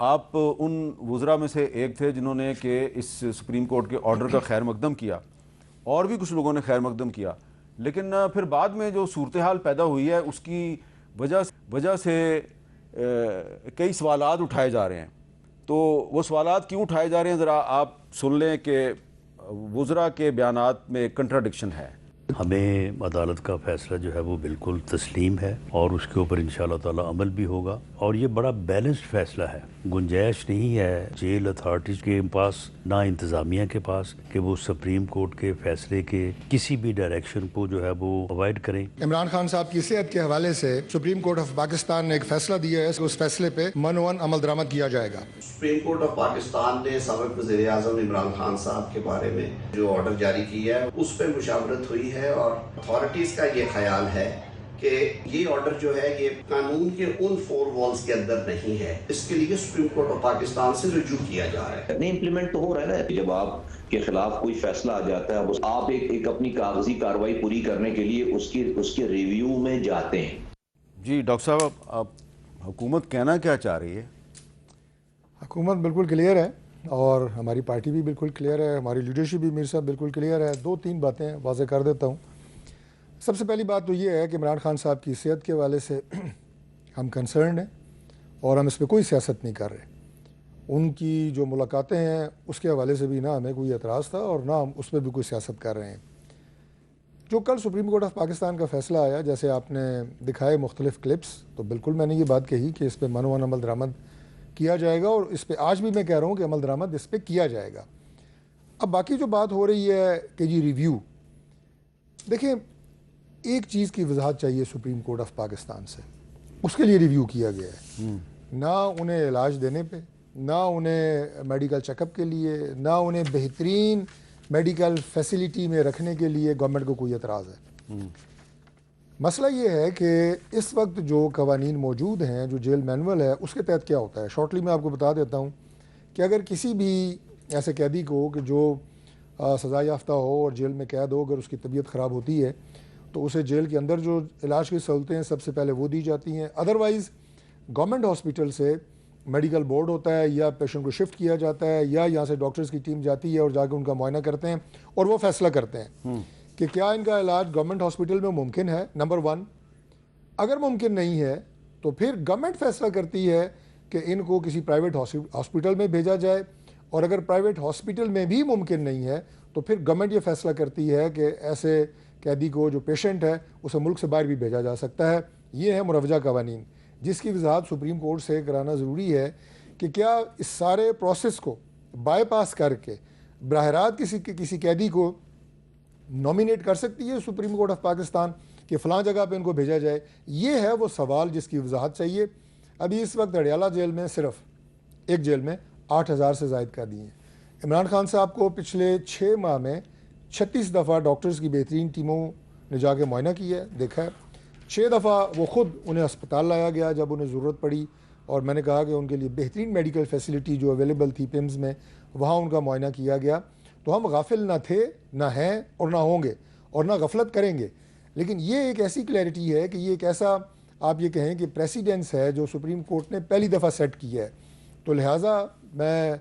آپ ان وزراء میں سے ایک تھے جنہوں نے کہ اس سپریم کورٹ کے آرڈر کا خیر مقدم کیا، اور بھی کچھ لوگوں نے خیر مقدم کیا، لیکن پھر بعد میں جو صورتحال پیدا ہوئی ہے اس کی وجہ سے کئی سوالات اٹھائے جا رہے ہیں. تو وہ سوالات کیوں اٹھائے جا رہے ہیں ذرا آپ سن لیں کہ وزراء کے بیانات میں کنٹراڈکشن ہے. ہمیں عدالت کا فیصلہ جو ہے وہ بالکل تسلیم ہے اور اس کے اوپر انشاءاللہ تعالی عمل بھی ہوگا، اور یہ بڑا بیلنسڈ فیصلہ ہے. گنجائش نہیں ہے جیل اتھارٹیز کے پاس نہ انتظامیہ کے پاس کہ وہ سپریم کورٹ کے فیصلے کے کسی بھی ڈائریکشن کو جو ہے وہ اوائڈ کریں. عمران خان صاحب کی صحت کے حوالے سے سپریم کورٹ آف پاکستان نے ایک فیصلہ دیا ہے، اس فیصلے پہ منوان عمل درآمد کیا جائے گا. سپریم کورٹ آف پاکستان نے سابق وزیر اعظم عمران خان صاحب کے بارے میں جو آرڈر جاری کیا ہے اس پہ مشاورت ہوئی ہے، اور اتھارٹیز کا یہ خیال ہے کہ یہ آرڈر جو ہے یہ قانون کے ان 4 والز کے اندر نہیں ہے. اس کے لیے سپریم کورٹ آف پاکستان سے رجوع کیا جا رہا ہے. نہیں امپلیمنٹ تو ہو رہا ہے نا. جب آپ کے خلاف کوئی فیصلہ آ جاتا ہے، آپ ایک اپنی کاغذی کارروائی پوری کرنے کے لیے اس کے ریویو میں جاتے ہیں. جی ڈاکٹر صاحب، آپ حکومت کہنا کیا چاہ رہی ہے؟ حکومت بالکل کلیئر ہے، اور ہماری پارٹی بھی بالکل کلیئر ہے، ہماری لیڈرشپ بھی میرے ساتھ بالکل کلیئر ہے. 2-3 باتیں واضح کر دیتا ہوں. سب سے پہلی بات تو یہ ہے کہ عمران خان صاحب کی صحت کے حوالے سے ہم کنسرنڈ ہیں، اور ہم اس پہ کوئی سیاست نہیں کر رہے. ان کی جو ملاقاتیں ہیں اس کے حوالے سے بھی نہ ہمیں کوئی اعتراض تھا، اور نہ ہم اس پہ بھی کوئی سیاست کر رہے ہیں. جو کل سپریم کورٹ آف پاکستان کا فیصلہ آیا، جیسے آپ نے دکھائے مختلف کلپس، تو بالکل میں نے یہ بات کہی کہ اس پہ منوان عمل درآمد کیا جائے گا، اور اس پہ آج بھی میں کہہ رہا ہوں کہ عمل درآمد اس پہ کیا جائے گا. اب باقی جو بات ہو رہی ہے کہ جی ریویو، دیکھیں ایک چیز کی وضاحت چاہیے سپریم کورٹ آف پاکستان سے. اس کے لیے ریویو کیا گیا ہے، نہ انہیں علاج دینے پہ، نہ انہیں میڈیکل چیک اپ کے لیے، نہ انہیں بہترین میڈیکل فیسلٹی میں رکھنے کے لیے گورنمنٹ کو کوئی اعتراض ہے. مسئلہ یہ ہے کہ اس وقت جو قوانین موجود ہیں، جو جیل مینول ہے، اس کے تحت کیا ہوتا ہے. شارٹلی میں آپ کو بتا دیتا ہوں کہ اگر کسی بھی ایسے قیدی کو کہ جو سزا یافتہ ہو اور جیل میں قید ہو، اگر اس کی طبیعت خراب ہوتی ہے تو اسے جیل کے اندر جو علاج کی سہولتیں ہیں سب سے پہلے وہ دی جاتی ہیں. ادروائز گورنمنٹ ہاسپٹل سے میڈیکل بورڈ ہوتا ہے، یا پیشنٹ کو شفٹ کیا جاتا ہے، یا یہاں سے ڈاکٹرز کی ٹیم جاتی ہے اور جا کے ان کا معائنہ کرتے ہیں، اور وہ فیصلہ کرتے ہیں کہ کیا ان کا علاج گورنمنٹ ہاسپٹل میں ممکن ہے. نمبر 1، اگر ممکن نہیں ہے تو پھر گورنمنٹ فیصلہ کرتی ہے کہ ان کو کسی پرائیویٹ ہاسپٹل میں بھیجا جائے، اور اگر پرائیویٹ ہاسپٹل میں بھی ممکن نہیں ہے تو پھر گورنمنٹ یہ فیصلہ کرتی ہے کہ ایسے قیدی کو جو پیشنٹ ہے اسے ملک سے باہر بھی بھیجا جا سکتا ہے. یہ ہے مروجہ قوانین، جس کی وضاحت سپریم کورٹ سے کرانا ضروری ہے کہ کیا اس سارے پروسیس کو بائی پاس کر کے براہ راست کسی قیدی کو نامینیٹ کر سکتی ہے سپریم کورٹ آف پاکستان کہ فلاں جگہ پہ ان کو بھیجا جائے. یہ ہے وہ سوال جس کی وضاحت چاہیے. ابھی اس وقت اڈیالہ جیل میں صرف ایک جیل میں 8,000 سے زائد قیدی ہیں. عمران خان صاحب کو پچھلے 6 ماہ میں 36 دفعہ ڈاکٹرز کی بہترین ٹیموں نے جا کے معائنہ کیا ہے، دیکھا ہے. 6 دفعہ وہ خود انہیں اسپتال لایا گیا جب انہیں ضرورت پڑی، اور میں نے کہا کہ ان کے لیے بہترین میڈیکل فیسلٹی جو اویلیبل تھی پیمز میں، وہاں ان کا معائنہ کیا گیا. تو ہم غافل نہ تھے، نہ ہیں، اور نہ ہوں گے، اور نہ غفلت کریں گے. لیکن یہ ایک ایسی کلیئرٹی ہے کہ یہ ایک ایسا آپ یہ کہیں کہ پریسیڈنس ہے جو سپریم کورٹ نے پہلی دفعہ سیٹ کیا ہے. تو لہٰذا میں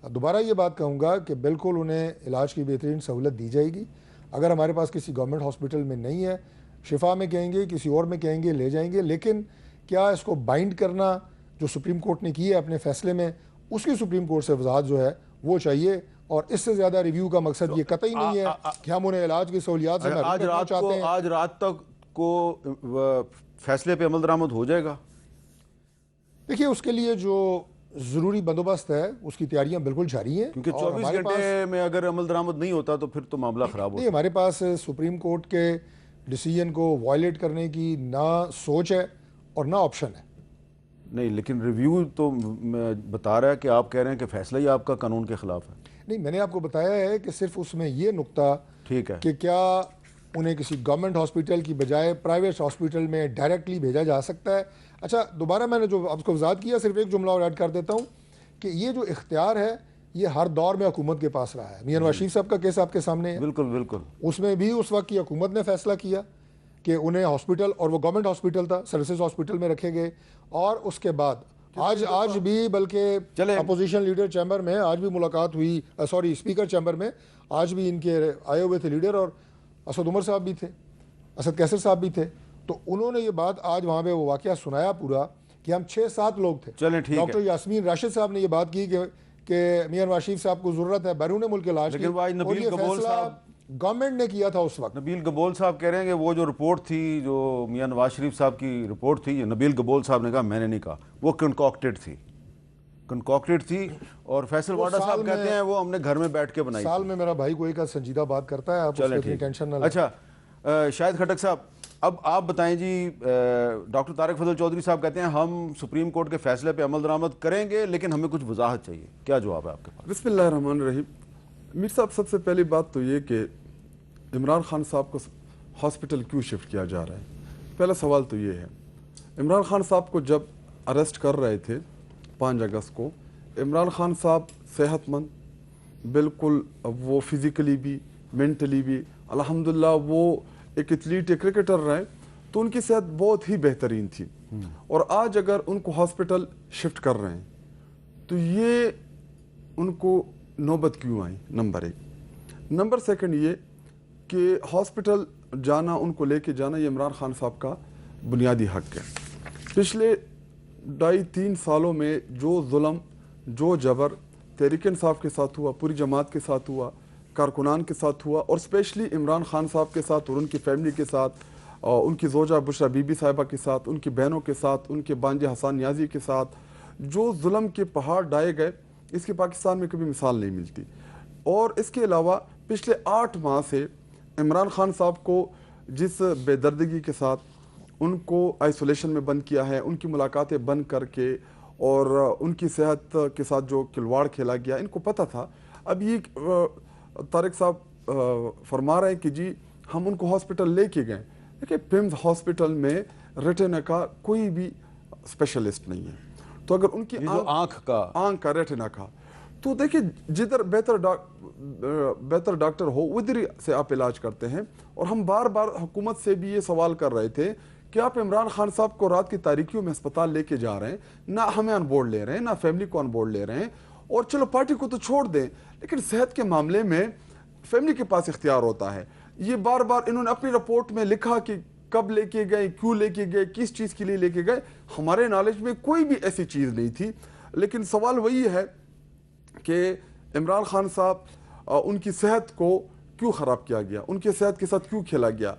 دوبارہ یہ بات کہوں گا کہ بالکل انہیں علاج کی بہترین سہولت دی جائے گی. اگر ہمارے پاس کسی گورنمنٹ ہاسپٹل میں نہیں ہے، شفا میں کہیں گے، کسی اور میں کہیں گے، لے جائیں گے. لیکن کیا اس کو بائنڈ کرنا جو سپریم کورٹ نے کی ہے اپنے فیصلے میں، اس کی سپریم کورٹ سے وضاحت جو ہے وہ چاہیے. اور اس سے زیادہ ریویو کا مقصد یہ قطعی نہیں ہے کہ ہم انہیں علاج کی سہولیات سے محروم کرنا چاہتے ہیں. آج رات تک کو فیصلے پہ عمل درآمد ہو جائے گا؟ دیکھیے اس کے لیے جو ضروری بندوبست ہے اس کی تیاریاں بالکل جاری ہیں، کیونکہ 24 گھنٹے میں اگر عمل درآمد نہیں ہوتا تو پھر تو معاملہ خراب ہوتا ہے. ہمارے پاس سپریم کورٹ کے ڈیسیجن کو وائلیٹ کرنے کی نہ سوچ ہے اور نہ آپشن ہے. نہیں، لیکن ریویو تو بتا رہا ہے کہ آپ کہہ رہے ہیں کہ فیصلہ ہی آپ کا قانون کے خلاف ہے. نہیں، میں نے آپ کو بتایا ہے کہ صرف اس میں یہ نقطہ ٹھیک ہے کہ کیا انہیں کسی گورنمنٹ ہاسپٹل کی بجائے پرائیویٹ ہاسپٹل میں ڈائریکٹلی بھیجا جا سکتا ہے. اچھا، دوبارہ میں نے جو آپ کو وضاحت کیا، صرف ایک جملہ اور ایڈ کر دیتا ہوں کہ یہ جو اختیار ہے یہ ہر دور میں حکومت کے پاس رہا ہے. میاں نواز شریف صاحب کا کیس آپ کے سامنے ہے. بالکل اس میں بھی اس وقت کی حکومت نے فیصلہ کیا کہ انہیں ہاسپٹل، اور وہ گورنمنٹ ہاسپٹل تھا، سروسز ہاسپٹل میں رکھے گئے، اور اس کے بعد آج بھی بلکہ چلیں اپوزیشن لیڈر چیمبر میں آج بھی ملاقات ہوئی، سوری اسپیکر چیمبر میں آج بھی ان کے آئے ہوئے تھے لیڈر، اور اسد عمر صاحب بھی تھے، اسد کیسر صاحب بھی تھے، تو انہوں نے یہ بات آج وہاں پہ وہ واقعہ سنایا پورا کہ ہم 6-7 لوگ تھے. چلیں ٹھیک ہے. ڈاکٹر یاسمین راشد صاحب نے یہ بات کی کہ میاں نواز شریف صاحب کو ضرورت ہے بیرون ملک علاج کی، اور یہ فیصلہ گورنمنٹ نے کیا تھا اس وقت. نبیل گبول صاحب کہہ رہے ہیں کہ وہ جو رپورٹ تھی، جو میاں نواز شریف صاحب کی رپورٹ تھی، یہ نبیل گبول صاحب نے کہا، میں نے نہیں کہا، وہ کنکاکٹڈ تھی، اور فیصل واڈا صاحب کہتے ہیں وہ ہم نے گھر میں بیٹھ کے بنائی. سال میں میرا بھائی کوئی کا سنجیدہ بات کرتا ہے، آپ اس کی ٹینشن نہ لیں. اچھا شاہد کھٹک صاحب، اب آپ بتائیں جی. ڈاکٹر طارق فضل چودھری صاحب کہتے ہیں ہم سپریم کورٹ کے فیصلے پہ عمل درآمد کریں گے لیکن ہمیں کچھ وضاحت چاہیے. کیا جواب ہے آپ کے پاس؟ بسم اللہ الرحمن الرحیم. میر صاحب، سب سے پہلی بات تو یہ کہ عمران خان صاحب کو ہاسپٹل کیوں شفٹ کیا جا رہا ہے؟ پہلا سوال تو یہ ہے، عمران خان صاحب کو جب اریسٹ کر رہے تھے 5 اگست کو، عمران خان صاحب صحت مند بالکل، وہ فزیکلی بھی مینٹلی بھی الحمدللہ وہ ایک ایتھلیٹ، ایک کرکٹر رہے، تو ان کی صحت بہت ہی بہترین تھی. اور آج اگر ان کو ہاسپٹل شفٹ کر رہے ہیں تو یہ ان کو نوبت کیوں آئی؟ نمبر 1. نمبر 2 یہ کہ ہاسپٹل جانا، ان کو لے کے جانا، یہ عمران خان صاحب کا بنیادی حق ہے. پچھلے 2.5-3 سالوں میں جو ظلم، جو جبر تحریک انصاف کے ساتھ ہوا، پوری جماعت کے ساتھ ہوا، کارکنان کے ساتھ ہوا، اور اسپیشلی عمران خان صاحب کے ساتھ اور ان کی فیملی کے ساتھ، ان کی زوجہ بشرا بی بی صاحبہ کے ساتھ، ان کی بہنوں کے ساتھ، ان کے بانجے حسان نیازی کے ساتھ، جو ظلم کے پہاڑ ڈھائے گئے، اس کی پاکستان میں کبھی مثال نہیں ملتی. اور اس کے علاوہ پچھلے 8 ماہ سے عمران خان صاحب کو جس بے دردگی کے ساتھ ان کو آئسولیشن میں بند کیا ہے، ان کی ملاقاتیں بند کر کے، اور ان کی صحت کے ساتھ جو کھلواڑ کھیلا گیا، ان کو پتہ تھا. اب یہ طارق صاحب فرما رہے ہیں کہ جی ہم ان کو ہاسپٹل لے کے گئے. دیکھیں، پمز ہاسپٹل میں ریٹینا کا کوئی بھی اسپیشلسٹ نہیں ہے، تو اگر ان کی آنکھ کا ریٹینا کا، تو دیکھیں جدھر بہتر ڈاکٹر ہو ادھر سے آپ علاج کرتے ہیں. اور ہم بار بار حکومت سے بھی یہ سوال کر رہے تھے کہ آپ عمران خان صاحب کو رات کی تاریکیوں میں اسپتال لے کے جا رہے ہیں، نہ ہمیں آن بورڈ لے رہے ہیں، نہ فیملی کو آن بورڈ لے رہے ہیں. اور چلو پارٹی کو تو چھوڑ دیں، لیکن صحت کے معاملے میں فیملی کے پاس اختیار ہوتا ہے. یہ بار بار انہوں نے اپنی رپورٹ میں لکھا کہ کب لے کے گئے، کیوں لے کے گئے، کس چیز کے لیے لے کے گئے. ہمارے نالج میں کوئی بھی ایسی چیز نہیں تھی. لیکن سوال وہی ہے کہ عمران خان صاحب ان کی صحت کو کیوں خراب کیا گیا، ان کی صحت کے ساتھ کیوں کھیلا گیا.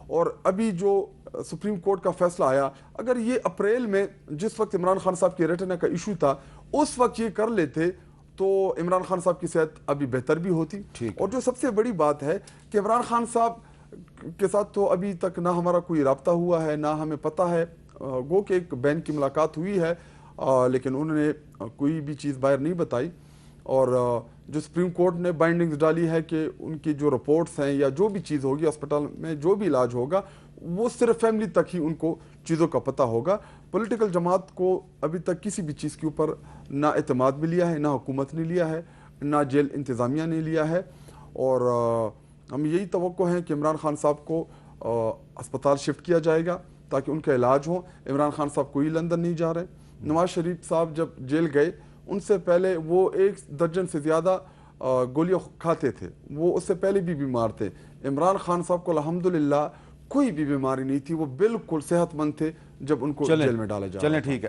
اور ابھی جو سپریم کورٹ کا فیصلہ آیا، اگر یہ اپریل میں جس وقت عمران خان صاحب کے ریٹنا کا ایشو تھا اس وقت یہ کر لیتے تو عمران خان صاحب کی صحت ابھی بہتر بھی ہوتی. اور جو سب سے بڑی بات ہے کہ عمران خان صاحب کے ساتھ تو ابھی تک نہ ہمارا کوئی رابطہ ہوا ہے، نہ ہمیں پتہ ہے. گو کہ ایک بین کی ملاقات ہوئی ہے، لیکن انہوں نے کوئی بھی چیز باہر نہیں بتائی. اور جو سپریم کورٹ نے بائنڈنگز ڈالی ہے کہ ان کی جو رپورٹس ہیں یا جو بھی چیز ہوگی ہسپتال میں، جو بھی علاج ہوگا، وہ صرف فیملی تک ہی ان کو چیزوں کا پتہ ہوگا. پولیٹیکل جماعت کو ابھی تک کسی بھی چیز کے اوپر نہ اعتماد بھی لیا ہے، نہ حکومت نے لیا ہے، نہ جیل انتظامیہ نے لیا ہے. اور ہم یہی توقع ہیں کہ عمران خان صاحب کو ہسپتال شفٹ کیا جائے گا تاکہ ان کا علاج ہو. عمران خان صاحب کوئی لندن نہیں جا رہے. نواز شریف صاحب جب جیل گئے ان سے پہلے وہ 1 درجن سے زیادہ گولیاں کھاتے تھے، وہ اس سے پہلے بھی بیمار تھے. عمران خان صاحب کو الحمدللہ کوئی بھی بیماری نہیں تھی، وہ بالکل صحت مند تھے جب ان کو جیل میں ڈالا جا رہا تھا. ٹھیک ہے.